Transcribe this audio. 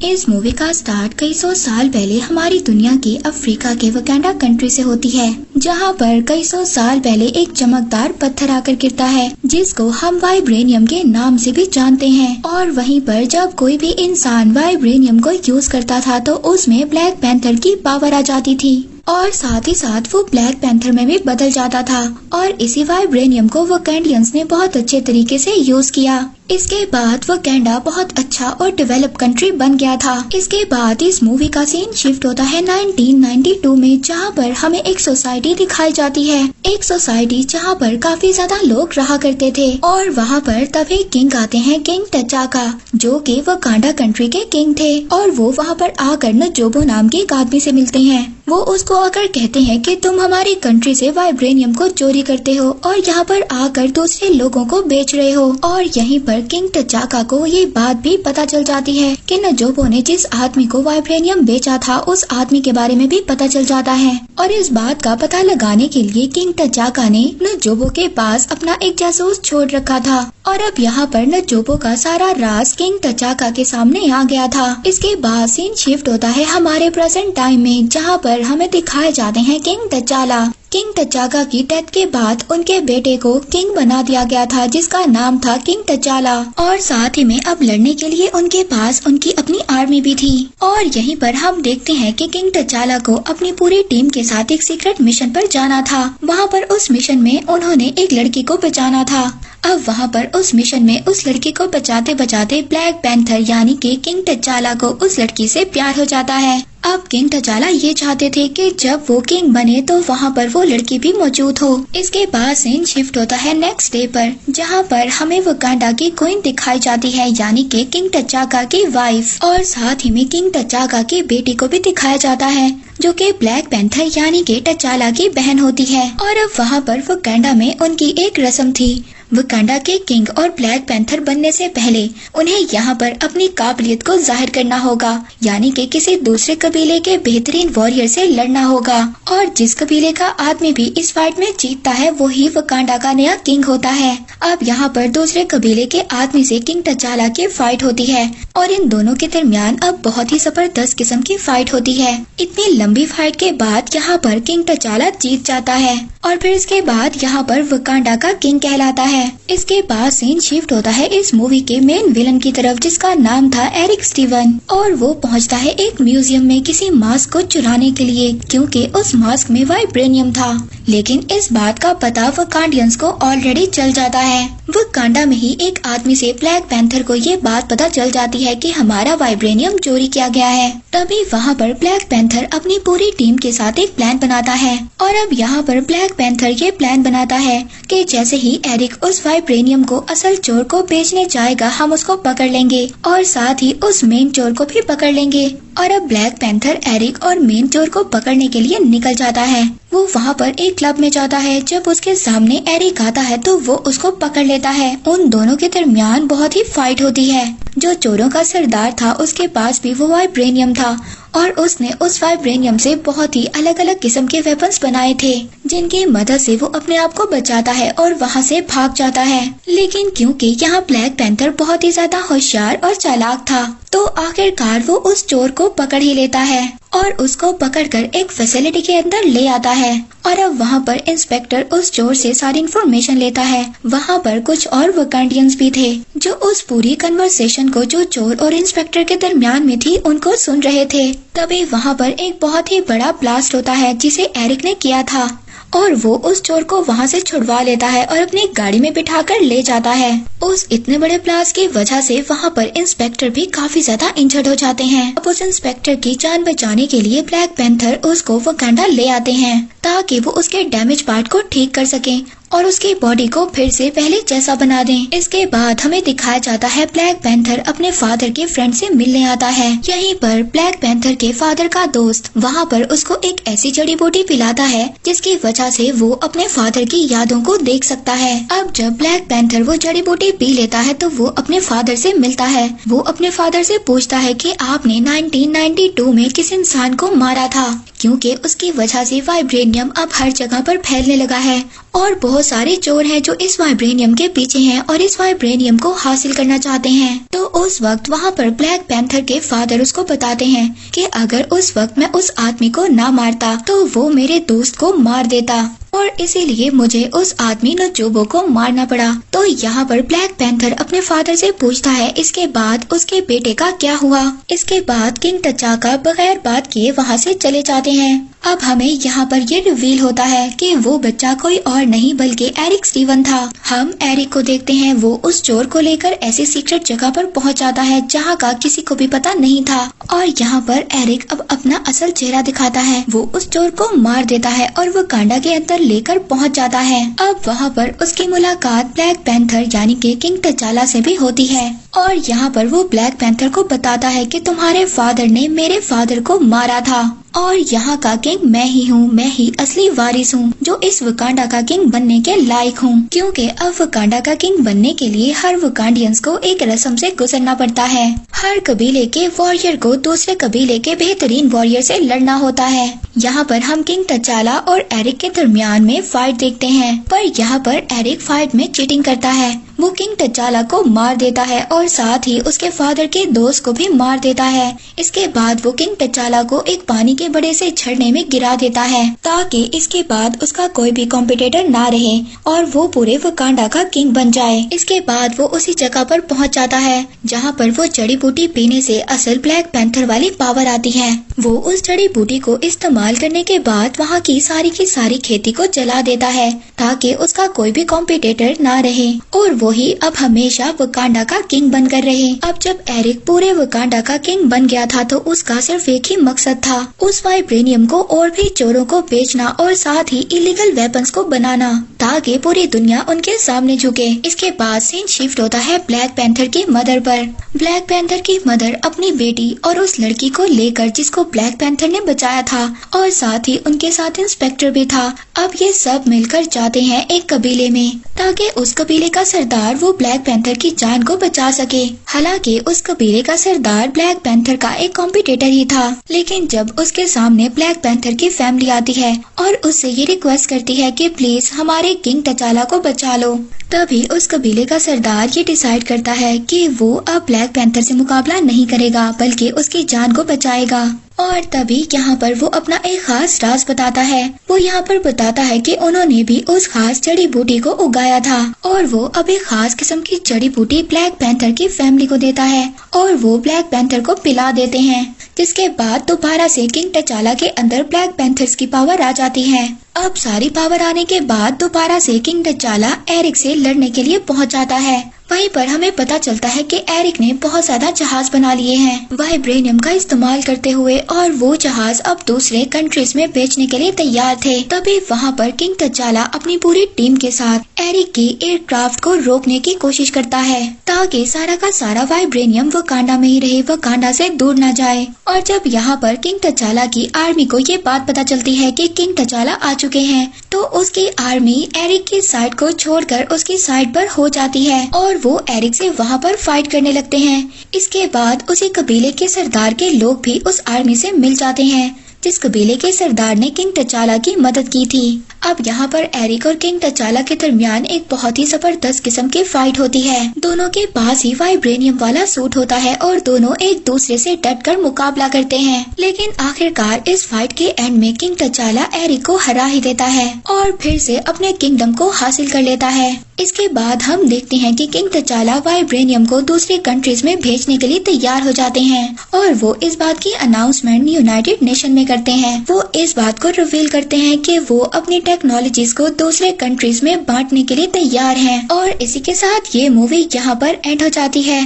इस मूवी का स्टार्ट कई सौ साल पहले हमारी दुनिया की अफ्रीका के वकांडा कंट्री से होती है, जहां पर कई सौ साल पहले एक चमकदार पत्थर आकर गिरता है जिसको हम वाइब्रेनियम के नाम से भी जानते हैं। और वहीं पर जब कोई भी इंसान वाइब्रेनियम को यूज करता था तो उसमें ब्लैक पैंथर की पावर आ जाती थी और साथ ही साथ वो ब्लैक पैंथर में भी बदल जाता था। और इसी वाइब्रेनियम को वकांडियंस ने बहुत अच्छे तरीके से यूज किया। इसके बाद वकांडा बहुत अच्छा और डेवलप कंट्री बन गया था। इसके बाद इस मूवी का सीन शिफ्ट होता है 1992 में, जहां पर हमें एक सोसाइटी दिखाई जाती है। एक सोसाइटी जहां पर काफी ज्यादा लोग रहा करते थे और वहां पर तभी किंग आते हैं, किंग तचाका, जो कि वकांडा कंट्री के किंग थे। और वो वहां पर आकर नजोबो नाम के एक आदमी से मिलते हैं। वो उसको आकर कहते हैं कि तुम हमारी कंट्री से वाइब्रेनियम को चोरी करते हो और यहाँ पर आकर दूसरे लोगों को बेच रहे हो। और यहीं पर किंग तचाका को ये बात भी पता चल जाती है कि नजोबो ने जिस आदमी को वाइब्रेनियम बेचा था उस आदमी के बारे में भी पता चल जाता है। और इस बात का पता लगाने के लिए किंग तचाका ने नजोबो के पास अपना एक जासूस छोड़ रखा था। और अब यहाँ पर नजोबो का सारा राज किंग तचाका के सामने आ गया था। इसके बाद सीन शिफ्ट होता है हमारे प्रेजेंट टाइम में, जहाँ पर हमें दिखाए जाते हैं किंग तचाला। किंग तचाका की डेथ के बाद उनके बेटे को किंग बना दिया गया था, जिसका नाम था किंग तचाला। और साथ ही में अब लड़ने के लिए उनके पास उनकी अपनी आर्मी भी थी। और यहीं पर हम देखते हैं कि किंग तचाला को अपनी पूरी टीम के साथ एक सीक्रेट मिशन पर जाना था। वहाँ पर उस मिशन में उन्होंने एक लड़की को बचाना था। अब वहाँ पर उस मिशन में उस लड़की को बचाते बचाते ब्लैक पैंथर यानी कि किंग तचाला को उस लड़की से प्यार हो जाता है। अब किंग तचाला ये चाहते थे कि जब वो किंग बने तो वहाँ पर वो लड़की भी मौजूद हो। इसके बाद सीन शिफ्ट होता है नेक्स्ट डे पर, जहाँ पर हमें वकांडा की क्वीन दिखाई जाती है यानी कि किंग तचाका की वाइफ। और साथ ही में किंग तचाका की बेटी को भी दिखाया जाता है, जो कि ब्लैक पैंथर यानी कि तचाला की बहन होती है। और अब वहाँ पर वकांडा में उनकी एक रस्म थी। वकांडा के किंग और ब्लैक पैंथर बनने से पहले उन्हें यहाँ पर अपनी काबिलियत को जाहिर करना होगा, यानी कि किसी दूसरे कबीले के बेहतरीन वॉरियर से लड़ना होगा। और जिस कबीले का आदमी भी इस फाइट में जीतता है वही वकांडा का नया किंग होता है। अब यहाँ पर दूसरे कबीले के आदमी से किंग तचाला की फाइट होती है और इन दोनों के दरमियान अब बहुत ही जबरदस्त किस्म की फाइट होती है। इतनी लंबी फाइट के बाद यहाँ पर किंग तचाला जीत जाता है और फिर इसके बाद यहाँ पर वकांडा का किंग कहलाता है। इसके बाद सीन शिफ्ट होता है इस मूवी के मेन विलन की तरफ, जिसका नाम था एरिक स्टीवन। और वो पहुंचता है एक म्यूजियम में किसी मास्क को चुराने के लिए, क्योंकि उस मास्क में वाइब्रेनियम था। लेकिन इस बात का पता वकांडियंस को ऑलरेडी चल जाता है। वकांडा में ही एक आदमी से ब्लैक पैंथर को ये बात पता चल जाती है कि हमारा वाइब्रेनियम चोरी किया गया है। तभी वहाँ पर ब्लैक पैंथर अपनी पूरी टीम के साथ एक प्लान बनाता है। और अब यहाँ पर ब्लैक पैंथर ये प्लान बनाता है कि जैसे ही एरिक उस वाइब्रेनियम को असल चोर को बेचने जाएगा हम उसको पकड़ लेंगे और साथ ही उस मेन चोर को भी पकड़ लेंगे। और अब ब्लैक पैंथर एरिक और मेन चोर को पकड़ने के लिए निकल जाता है। वो वहाँ पर एक क्लब में जाता है। जब उसके सामने एरिक आता है तो वो उसको पकड़ लेता है। उन दोनों के दरमियान बहुत ही फाइट होती है। जो चोरों का सरदार था उसके पास भी वो वाइब्रेनियम था और उसने उस वाइब्रेनियम से बहुत ही अलग अलग किस्म के वेपन्स बनाए थे, जिनकी मदद से वो अपने आप को बचाता है और वहाँ से भाग जाता है। लेकिन क्योंकि यहाँ ब्लैक पैंथर बहुत ही ज्यादा होशियार और चालाक था तो आखिरकार वो उस चोर को पकड़ ही लेता है और उसको पकड़कर एक फैसिलिटी के अंदर ले आता है। और अब वहाँ पर इंस्पेक्टर उस चोर से सारी इन्फॉर्मेशन लेता है। वहाँ पर कुछ और वकांडियंस भी थे जो उस पूरी कन्वर्सेशन को जो चोर और इंस्पेक्टर के दरमियान में थी उनको सुन रहे थे। तभी वहाँ पर एक बहुत ही बड़ा ब्लास्ट होता है जिसे एरिक ने किया था और वो उस चोर को वहाँ से छुड़वा लेता है और अपनी गाड़ी में बिठाकर ले जाता है। उस इतने बड़े ब्लास्ट की वजह से वहाँ पर इंस्पेक्टर भी काफी ज्यादा इंजर्ड हो जाते हैं। अब उस इंस्पेक्टर की जान बचाने के लिए ब्लैक पैंथर उसको वकांडा ले आते हैं ताकि वो उसके डैमेज पार्ट को ठीक कर सके और उसकी बॉडी को फिर से पहले जैसा बना दें। इसके बाद हमें दिखाया जाता है ब्लैक पैंथर अपने फादर के फ्रेंड से मिलने आता है। यहीं पर ब्लैक पैंथर के फादर का दोस्त वहाँ पर उसको एक ऐसी जड़ी बूटी पिलाता है जिसकी वजह से वो अपने फादर की यादों को देख सकता है। अब जब ब्लैक पैंथर वो जड़ी बूटी पी लेता है तो वो अपने फादर से मिलता है। वो अपने फादर से पूछता है कि आपने 1992 में किस इंसान को मारा था, क्योंकि उसकी वजह से वाइब्रेनियम अब हर जगह पर फैलने लगा है और बहुत सारे चोर हैं जो इस वाइब्रेनियम के पीछे हैं और इस वाइब्रेनियम को हासिल करना चाहते हैं। तो उस वक्त वहाँ पर ब्लैक पैंथर के फादर उसको बताते हैं कि अगर उस वक्त मैं उस आदमी को ना मारता तो वो मेरे दोस्त को मार देता और इसीलिए मुझे उस आदमी नजोबो को मारना पड़ा। तो यहाँ पर ब्लैक पैंथर अपने फादर से पूछता है इसके बाद उसके बेटे का क्या हुआ। इसके बाद किंग तचाका बगैर बात किए वहाँ से चले जाते हैं। अब हमें यहाँ पर ये रिवील होता है कि वो बच्चा कोई और नहीं बल्कि एरिक स्टीवन था। हम एरिक को देखते हैं, वो उस चोर को लेकर ऐसी सीक्रेट जगह पर पहुँच जाता है जहाँ का किसी को भी पता नहीं था। और यहाँ पर एरिक अब अपना असल चेहरा दिखाता है। वो उस चोर को मार देता है और वो कांडा के अंदर लेकर पहुँच जाता है। अब वहाँ पर उसकी मुलाकात ब्लैक पैंथर यानी कि किंग तचाला से भी होती है और यहाँ पर वो ब्लैक पैंथर को बताता है कि तुम्हारे फादर ने मेरे फादर को मारा था और यहाँ का किंग मैं ही हूँ, मैं ही असली वारिस हूँ जो इस वकांडा का किंग बनने के लायक हूँ। क्योंकि अब वकांडा का किंग बनने के लिए हर वकांडियंस को एक रस्म से गुजरना पड़ता है। हर कबीले के वॉरियर को दूसरे कबीले के बेहतरीन वॉरियर से लड़ना होता है। यहाँ पर हम किंग तचाला और एरिक के दरमियान में फाइट देखते हैं, पर यहाँ पर एरिक फाइट में चीटिंग करता है। वो किंग तचाला को मार देता है और साथ ही उसके फादर के दोस्त को भी मार देता है। इसके बाद वो किंग तचाला को एक पानी के बड़े से झरने में गिरा देता है ताकि इसके बाद उसका कोई भी कॉम्पिटिटर ना रहे और वो पूरे वकांडा का किंग बन जाए। इसके बाद वो उसी जगह पर पहुंच जाता है जहां पर वो जड़ी बूटी पीने से असल ब्लैक पैंथर वाली पावर आती है। वो उस जड़ी बूटी को इस्तेमाल करने के बाद वहाँ की सारी खेती को जला देता है ताकि उसका कोई भी कॉम्पिटिटर ना रहे और वो ही अब हमेशा वकांडा का किंग बनकर रहे। अब जब एरिक पूरे वकांडा का किंग बन गया था तो उसका सिर्फ एक ही मकसद था, उस वाइब्रेनियम को और भी चोरों को बेचना और साथ ही इलीगल वेपन्स को बनाना ताकि पूरी दुनिया उनके सामने झुके। इसके बाद सीन शिफ्ट होता है ब्लैक पैंथर की मदर पर। ब्लैक पैंथर की मदर अपनी बेटी और उस लड़की को लेकर जिसको ब्लैक पैंथर ने बचाया था और साथ ही उनके साथ इंस्पेक्टर भी था। अब ये सब मिलकर जाते हैं एक कबीले में ताकि उस कबीले का सरदार वो ब्लैक पैंथर की जान को बचा सके। हालांकि उस कबीले का सरदार ब्लैक पैंथर का एक कॉम्पिटिटर ही था, लेकिन जब उसके सामने ब्लैक पैंथर की फैमिली आती है और उससे ये रिक्वेस्ट करती है कि प्लीज हमारे किंग तचाला को बचा लो, तभी उस कबीले का सरदार ये डिसाइड करता है कि वो अब ब्लैक पैंथर से मुकाबला नहीं करेगा बल्कि उसकी जान को बचाएगा। और तभी यहाँ पर वो अपना एक खास राज बताता है। वो यहाँ पर बताता है कि उन्होंने भी उस खास जड़ी बूटी को उगाया था और वो अब एक खास किस्म की जड़ी बूटी ब्लैक पैंथर की फैमिली को देता है और वो ब्लैक पैंथर को पिला देते हैं, जिसके बाद दोबारा से किंग तचाला के अंदर ब्लैक पैंथर्स की पावर आ जाती है। अब सारी पावर आने के बाद दोबारा से किंग तचाला एरिक से लड़ने के लिए पहुंच जाता है। वहीं पर हमें पता चलता है कि एरिक ने बहुत ज्यादा जहाज बना लिए हैं वाइब्रेनियम का इस्तेमाल करते हुए और वो जहाज अब दूसरे कंट्रीज में बेचने के लिए तैयार थे। तभी वहाँ पर किंग तचाला अपनी पूरी टीम के साथ एरिक की एयरक्राफ्ट को रोकने की कोशिश करता है ताकि सारा का सारा वाइब्रेनियम वकांडा में ही रहे, वकांडा से दूर न जाए। और जब यहाँ पर किंग तचाला की आर्मी को ये बात पता चलती है कि किंग तचाला आ चुके हैं तो उसकी आर्मी एरिक की साइड को छोड़कर उसकी साइड पर हो जाती है और वो एरिक से वहाँ पर फाइट करने लगते हैं। इसके बाद उसी कबीले के सरदार के लोग भी उस आर्मी से मिल जाते हैं जिस कबीले के सरदार ने किंग तचाला की मदद की थी। अब यहाँ पर एरिक और किंग तचाला के दरमियान एक बहुत ही जबरदस्त किस्म की फाइट होती है। दोनों के पास ही वाइब्रेनियम वाला सूट होता है और दोनों एक दूसरे से डटकर मुकाबला करते हैं, लेकिन आखिरकार इस फाइट के एंड में किंग तचाला एरिक को हरा ही देता है और फिर से अपने किंगडम को हासिल कर लेता है। इसके बाद हम देखते हैं कि किंग तचाला वाइब्रेनियम को दूसरी कंट्रीज में भेजने के लिए तैयार हो जाते हैं और वो इस बात की अनाउंसमेंट यूनाइटेड नेशन में करते हैं। वो इस बात को रिवील करते हैं कि वो अपनी टेक्नोलॉजीज को दूसरे कंट्रीज में बांटने के लिए तैयार हैं। और इसी के साथ ये मूवी यहाँ पर एंड हो जाती है।